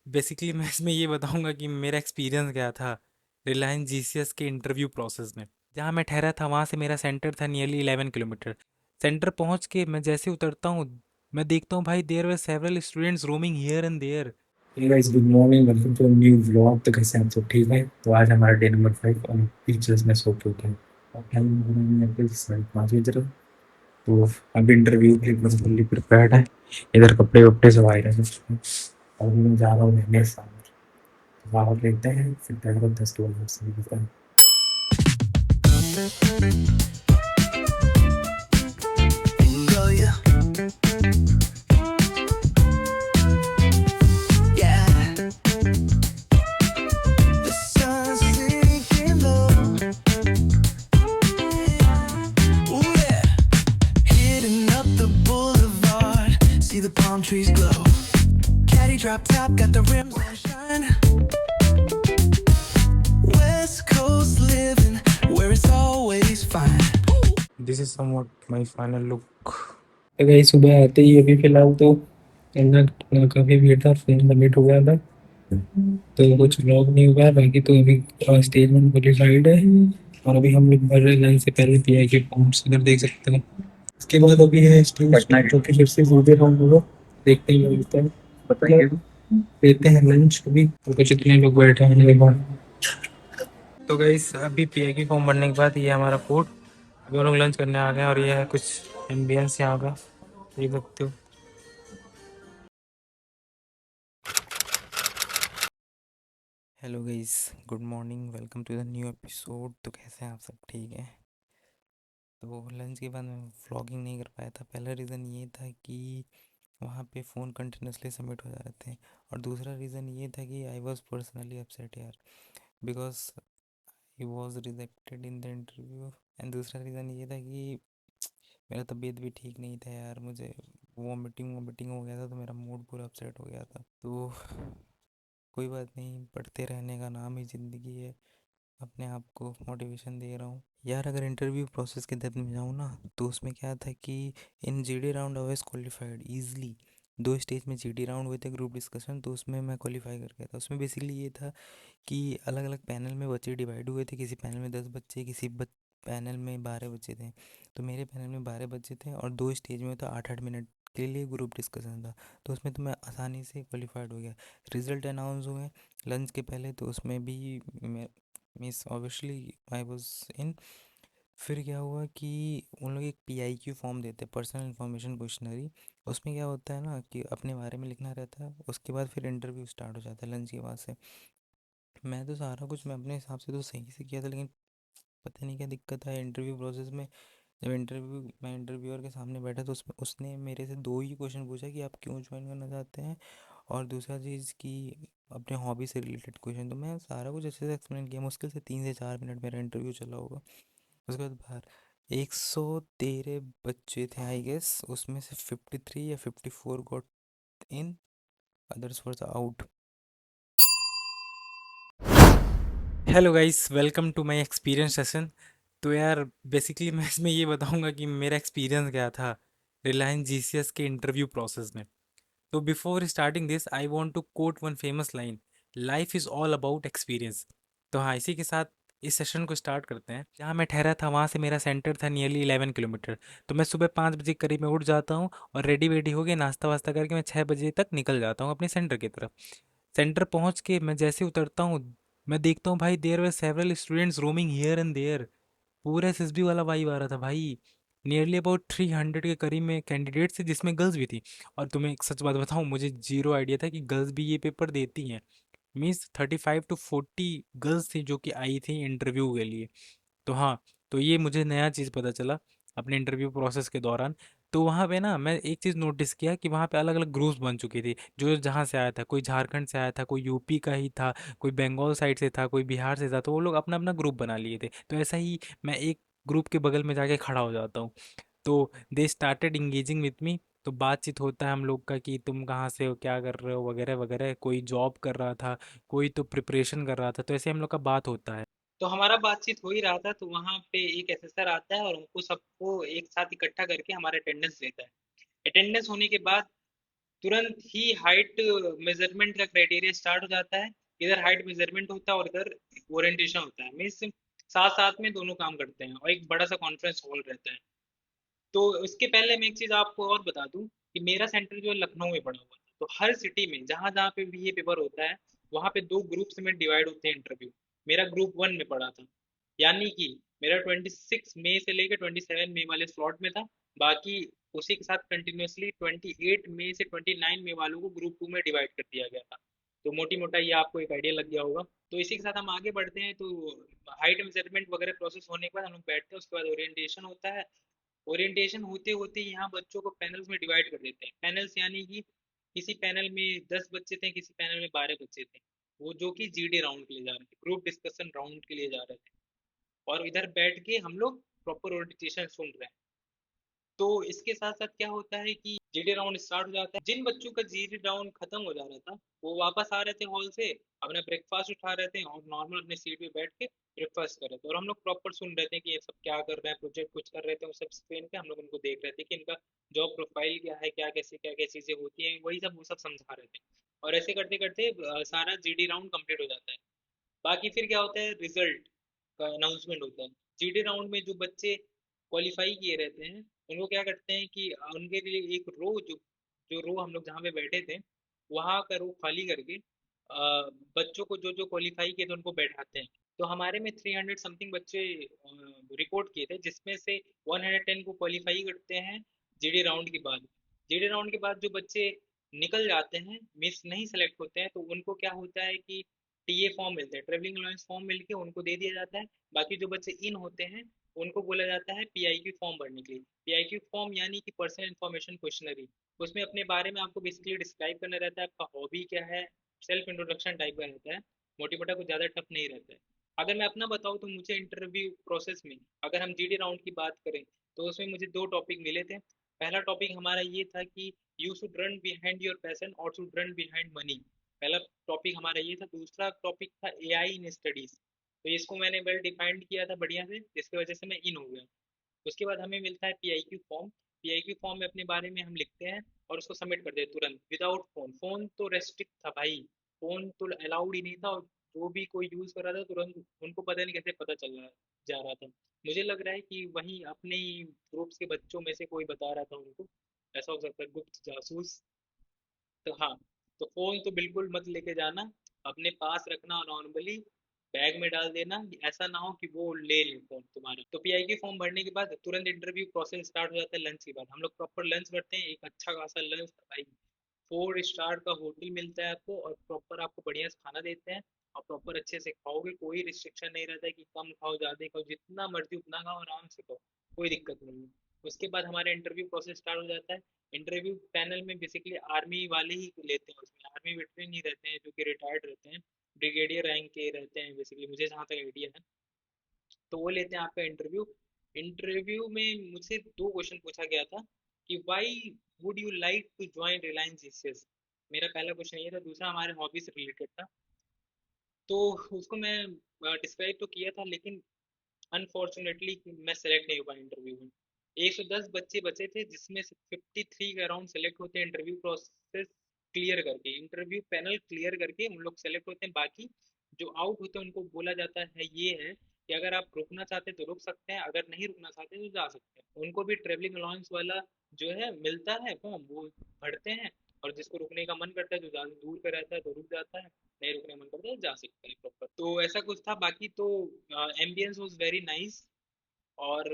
Basically मैं इसमें ये बताऊंगा कि मेरा एक्सपीरियंस क्या था रिलायंस जीसीएस के इंटरव्यू प्रोसेस में। जहाँ मैं ठहरा था वहाँ से मेरा सेंटर था नियरली 11 किलोमीटर। सेंटर पहुँच के मैं जैसे उतरता हूँ, मैं देखता हूँ भाई there were several students roaming here and there. Hey guys, good morning. Welcome to new vlog. तो कैसे आप सब ठीक है? तो आज हमारा डे नंबर 5 और टीचर्स में सो के उठे और टाइम हो रहा है अभी 5:30 बजे। तो अब इंटरव्यू के लिए फुल्ली प्रिपेयर्ड है। इधर कपड़े वपड़े सब आए रहे हैं और मैं जा रहा हूँ लेने सामने। बाहर लेते हैं फिर तक 10-12 से निकलता है। Go, yeah, yeah. The sun's sinking low. Ooh, yeah. Hitting up the boulevard. See the palm trees glow. Caddy drop top, got the rims on shine. West Coast living, where it's always fine. This is somewhat my final look. तो guys, सुबह आते ही अभी फिलहाल तो इतना काफ़ी भीड़ था, फोन सबमिट हो गया था तो कुछ व्लॉग नहीं हुआ है। बाकी तो अभी स्टेटमेंट क्वालिफाइड है और अभी हम लोग भर रहे हैं लाइन से पहले पीआई के फॉर्म्स इधर देख सकते हो। उसके बाद अभी है स्टूडेंट पटना जो कि फिर से सीधे हम लोग देखते ही मिलते हैं। बताइए, लेते हैं लंच अभी तो कुछ इतने लोग बैठे हैं मेरे बाद। तो गाइस अभी पीए की फॉर्म भरने के बाद ये हमारा फूड, अभी हम लोग लंच करने आ गए हैं और ये है कुछ एम्बियंस यहाँ का, देख सकते हो। Hello guys, good morning, welcome to the new episode. तो कैसे हैं आप सब? ठीक है। तो लंच के बाद मैं व्लॉगिंग नहीं कर पाया था। पहला रीज़न ये था कि वहाँ पे फ़ोन कंटिन्यूसली सबमिट हो जा रहे थे, और दूसरा रीज़न ये था कि आई वॉज पर्सनली अपसेट यार, because he was rejected in the interview. And दूसरा रीज़न ये था कि मेरा तबीयत भी ठीक नहीं था यार, मुझे वॉमिटिंग वॉमिटिंग हो गया था, तो मेरा मूड पूरा अपसेट हो गया था। तो कोई बात नहीं, पढ़ते रहने का नाम ही ज़िंदगी है। अपने आप को मोटिवेशन दे रहा हूँ यार। अगर इंटरव्यू प्रोसेस के डेप्थ में जाऊँ ना, तो उसमें क्या था कि in GD round I was qualified easily. 2 stage में जीडी राउंड हुए थे, ग्रुप डिस्कशन, तो उसमें मैं क्वालिफाई कर गया था। उसमें बेसिकली ये था कि अलग अलग पैनल में बच्चे डिवाइड हुए थे। किसी पैनल में 10 बच्चे, किसी पैनल में 12 बच्चे थे। तो मेरे पैनल में 12 बच्चे थे और 2 स्टेज में तो 8-8 मिनट के लिए ग्रुप डिस्कशन था। तो उसमें तो मैं आसानी से क्वालिफाइड हो गया। रिजल्ट अनाउंस हुए लंच के पहले, तो उसमें भी मैं means obviously I was in. फिर क्या हुआ कि उन लोग एक पीआईक्यू फॉर्म देते हैं, पर्सनल इन्फॉर्मेशन क्वेश्चनरी। उसमें क्या होता है ना कि अपने बारे में लिखना रहता है। उसके बाद फिर इंटरव्यू स्टार्ट हो जाता है लंच के बाद से। मैं तो सारा कुछ मैं अपने हिसाब से तो सही से किया था, लेकिन पता नहीं क्या दिक्कत है इंटरव्यू प्रोसेस में। जब मैं इंटरव्यूअर के सामने बैठा तो उसमें उसने मेरे से दो ही क्वेश्चन पूछा कि आप क्यों ज्वाइन करना चाहते हैं, और दूसरा चीज़ कि अपने हॉबी से रिलेटेड क्वेश्चन। तो मैं सारा कुछ अच्छे से एक्सप्लेन किया। मुश्किल से 3 से 4 मिनट मेरा इंटरव्यू चला होगा। उसके बाद बाहर 113 बच्चे थे आई गेस, उसमें से 53 या 54 got in, others were out. Hello guys, welcome to my experience session. तो यार बेसिकली मैं इसमें ये बताऊंगा कि मेरा एक्सपीरियंस क्या था रिलायंस जीसीएस के इंटरव्यू प्रोसेस में। तो before starting this I want to quote one famous line, life is all about experience. तो हाँ, इसी के साथ इस सेशन को स्टार्ट करते हैं। जहाँ मैं ठहरा था वहाँ से मेरा सेंटर था नियरली 11 किलोमीटर। तो मैं सुबह 5 बजे के करीब में उठ जाता हूँ और रेडी वेडी हो के नाश्ता वास्ता करके मैं 6 बजे तक निकल जाता हूँ अपने सेंटर की तरफ। सेंटर पहुँच के मैं जैसे उतरता हूँ, मैं देखता हूँ भाई there were several students roaming here and there. पूरा एसएसबी वाला वाइब आ रहा था भाई। नियरली अबाउट 300 के करीब में कैंडिडेट्स थे, जिसमें गर्ल्स भी थी। और तुम्हें एक सच बात बताऊं, मुझे जीरो आइडिया था कि गर्ल्स भी ये पेपर देती हैं। मीन्स 35 to 40 गर्ल्स थी जो कि आई थी इंटरव्यू के लिए। तो हाँ, तो ये मुझे नया चीज़ पता चला अपने इंटरव्यू प्रोसेस के दौरान। तो वहाँ पे ना मैं एक चीज़ नोटिस किया कि वहाँ पे अलग अलग ग्रुप्स बन चुकी थी, जो जहाँ से आया था। कोई झारखंड से आया था, कोई यूपी का ही था, कोई बंगाल साइड से था, कोई बिहार से था। तो वो लोग अपना अपना ग्रुप बना लिए थे। तो ऐसा ही मैं एक ग्रुप के बगल में जाके खड़ा हो जाता हूँ। तो they started engaging with me. तो बातचीत होता है हम लोग का कि तुम कहाँ से हो, क्या कर रहे हो, वगैरह वगैरह। कोई जॉब कर रहा था, कोई तो प्रिपरेशन कर रहा था। तो ऐसे हम लोग का बात होता है। तो हमारा बातचीत हो ही रहा था, तो वहाँ पे एक एसेसर आता है और हमको सबको एक साथ इकट्ठा करके हमारा अटेंडेंस लेता है। अटेंडेंस होने के बाद तुरंत ही हाइट मेजरमेंट का क्राइटेरिया स्टार्ट हो जाता है। इधर हाइट मेजरमेंट होता है और इधर ओरिएंटेशन होता है। मीन्स साथ साथ में दोनों काम करते हैं और एक बड़ा सा कॉन्फ्रेंस हॉल रहता है। तो उसके पहले मैं एक चीज़ आपको और बता दूं कि मेरा सेंटर जो है लखनऊ में पड़ा हुआ था। तो हर सिटी में जहाँ जहाँ पे भी ये पेपर होता है वहाँ पे दो ग्रुप्स में डिवाइड होते हैं इंटरव्यू। मेरा ग्रुप 1 में पड़ा था, यानी कि मेरा 26 मई से लेकर 27 मई वाले स्लॉट में था। बाकी उसी के साथ कंटिन्यूअसली 28 मई से 29 मई वालों को ग्रुप 2 में डिवाइड कर दिया गया था। तो मोटी मोटा ये आपको एक आइडिया लग गया होगा। तो इसी के साथ हम आगे बढ़ते हैं। तो हाइट मेजरमेंट वगैरह प्रोसेस होने के बाद हम लोग बैठते हैं, उसके बाद ओरिएंटेशन होता है। ओरिएंटेशन होते होते यहाँ बच्चों को पैनल्स में डिवाइड कर देते हैं। पैनल्स यानी कि किसी पैनल में 10 बच्चे थे, किसी पैनल में 12 बच्चे थे, वो जो कि जीडी राउंड के लिए जा रहे थे, ग्रुप डिस्कशन राउंड के लिए जा रहे थे। और इधर बैठ के हम लोग प्रॉपर ओरिएंटेशन सुन रहे हैं। तो इसके साथ साथ क्या होता है कि जीडी राउंड स्टार्ट हो जाता है। जिन बच्चों का जीडी राउंड खत्म हो जा रहा था वो वापस आ रहे थे हॉल से, अपना ब्रेकफास्ट उठा रहे थे और नॉर्मल अपने सीट पे बैठ के ब्रेकफास्ट कर रहे थे। और हम लोग प्रॉपर सुन रहे थे कि ये सब क्या कर रहे हैं, प्रोजेक्ट कुछ कर रहे थे, वो सब स्क्रीन पे हम लोग उनको देख रहे थे कि इनका जॉब प्रोफाइल क्या है, क्या क्या चीज़ें होती हैं, वही सब वो सब समझा रहे थे। और ऐसे करते करते सारा जीडी राउंड कंप्लीट हो जाता है। बाकी फिर क्या होता है, रिजल्ट का अनाउंसमेंट होता है। जीडी राउंड में जो बच्चे क्वालिफाई किए रहते हैं उनको क्या करते हैं कि उनके लिए एक रो, जो जो रो हम लोग जहाँ पे बैठे थे वहाँ का रो खाली करके बच्चों को जो जो क्वालिफाई किए थे उनको बैठाते हैं। तो हमारे में 300 समथिंग बच्चे रिपोर्ट किए थे, जिसमें से 110 को क्वालिफाई करते हैं जीडी राउंड के बाद। जीडी राउंड के बाद जो बच्चे निकल जाते हैं, मिस नहीं सेलेक्ट होते हैं, तो उनको क्या होता है कि टीए फॉर्म मिलते हैं, ट्रेवलिंग अलाउंस फॉर्म मिलके उनको दे दिया जाता है। बाकी जो बच्चे इन होते हैं उनको बोला जाता है पीआईक्यू फॉर्म भरने के लिए। पीआईक्यू फॉर्म यानी कि पर्सनल इन्फॉर्मेशन क्वेश्चनरी। उसमें अपने बारे में आपको बेसिकली डिस्क्राइब करना रहता है, आपका हॉबी क्या है, सेल्फ इंट्रोडक्शन टाइप का रहता है। मोटी मोटा कुछ ज़्यादा टफ नहीं रहता है। अगर मैं अपना बताऊँ तो मुझे इंटरव्यू प्रोसेस में, अगर हम जीडी राउंड की बात करें, तो उसमें मुझे दो टॉपिक मिले थे। पहला टॉपिक हमारा ये था कि you should run behind your passion और शुड रन बिहाइंड मनी। पहला टॉपिक हमारा ये था। दूसरा टॉपिक था एआई इन स्टडीज। तो इसको मैंने वेल डिफाइंड किया था बढ़िया से, जिसकी वजह से मैं इन हो गया। उसके बाद हमें मिलता है पीआईक्यू फॉर्म। पीआईक्यू फॉर्म में अपने बारे में हम लिखते हैं और उसको सबमिट कर देते तुरंत विदाउट फ़ोन। फ़ोन तो रेस्ट्रिक्ट था भाई, फ़ोन तो अलाउड ही नहीं था। और जो भी कोई यूज़ कर रहा था तुरंत उनको पता नहीं कैसे पता चल रहा जा रहा था। मुझे लग रहा है कि वहीं अपने ही ग्रुप्स के बच्चों में से कोई बता रहा था उनको, ऐसा हो सकता है, गुप्त जासूस। तो हाँ, तो फ़ोन तो बिल्कुल मत लेके जाना, अपने पास रखना और नॉर्मली बैग में डाल देना। ऐसा ना हो कि वो ले लें फ़ोन तुम्हारा। तो पीआई फॉर्म भरने के बाद तुरंत इंटरव्यू प्रोसेस स्टार्ट हो जाता है। लंच के बाद हम लोग प्रॉपर लंच करते हैं, एक अच्छा खासा लंच भाई। 4 स्टार का होटल मिलता है आपको और प्रॉपर आपको बढ़िया से खाना देते हैं। और प्रॉपर अच्छे से खाओगे, कोई रिस्ट्रिक्शन नहीं रहता है कि कम खाओ ज़्यादा खाओ, जितना मर्जी उतना खाओ, आराम से खाओ, कोई दिक्कत नहीं है। उसके बाद हमारा इंटरव्यू प्रोसेस स्टार्ट हो जाता है। इंटरव्यू पैनल में बेसिकली आर्मी वाले ही लेते हैं, उसमें आर्मी वेटरन ही रहते हैं जो कि रिटायर्ड रहते हैं, ब्रिगेडियर रैंक के रहते हैं बेसिकली, मुझे जहाँ तक आइडिया है। तो वो लेते हैं आपका इंटरव्यू। इंटरव्यू में मुझसे दो क्वेश्चन पूछा गया था कि why would you like to join Reliance GCS. मेरा पहला क्वेश्चन ये था। दूसरा हमारे हॉबी से रिलेटेड था। तो उसको मैं डिस्क्राइब तो किया था, लेकिन अनफॉर्चुनेटली मैं सेलेक्ट नहीं हो पाया इंटरव्यू में। 110 बच्चे बचे थे जिसमें से 53 के अराउंड सेलेक्ट होते हैं इंटरव्यू प्रोसेस क्लियर करके, इंटरव्यू पैनल क्लियर करके उन लोग सेलेक्ट होते हैं। बाकी जो आउट होते हैं उनको बोला जाता है ये है कि अगर आप रुकना चाहते हैं तो रुक सकते हैं, अगर नहीं रुकना चाहते तो जा सकते हैं। उनको भी ट्रेवलिंग अलाउंस वाला जो है मिलता है फॉर्म, वो भरते हैं। और जिसको रुकने का मन करता है, जो ज़्यादा दूर पे रहता है, तो रुक जाता है, नहीं रुकने का मन करता है जा सकता है प्रॉपर। तो ऐसा कुछ था। बाकी तो एम्बियंस वॉज वेरी नाइस। और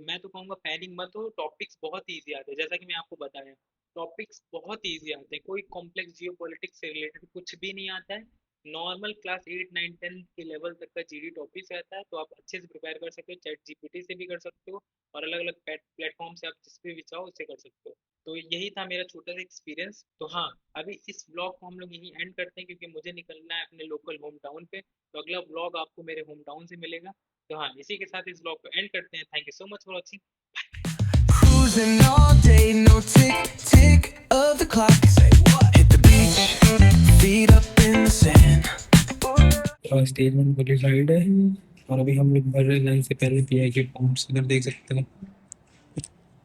मैं तो कहूँगा पैनिक मत हो, टॉपिक्स बहुत इजी आते हैं, जैसा कि मैं आपको बताया, टॉपिक्स बहुत इजी आते हैं। कोई कॉम्प्लेक्स जियो पॉलिटिक्स से रिलेटेड कुछ भी नहीं आता है। नॉर्मल क्लास 8 9 10 के लेवल तक का जीडी टॉपिक्स रहता है, तो आप अच्छे से प्रिपेयर कर सकते हो। चैट जीपीटी से भी कर सकते हो और अलग अलग प्लेटफॉर्म से आप जिस पे भी चाहो उससे कर सकते हो। तो यही था मेरा छोटा सा एक्सपीरियंस। तो हाँ, अभी इस ब्लॉग को हम लोग यहीं एंड करते हैं क्योंकि मुझे निकलना है अपने लोकल होम टाउन पे। तो अगला ब्लॉग आपको मेरे होम टाउन से मिलेगा। तो हाँ, इसी के साथ इस ब्लॉग को एंड करते हैं। Thank you so much for watching. Cruising all day, no tick, tick of the clock. Say what? Hit the beach, feet up in the sand. Statement qualified है और अभी हम लोग भर रहे लाइन से पहले पीआई के फॉर्म्स इधर देख सकते हैं।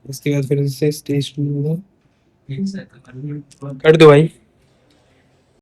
उसके बाद फिर से स्टेज 2 होगा कर दो भाई।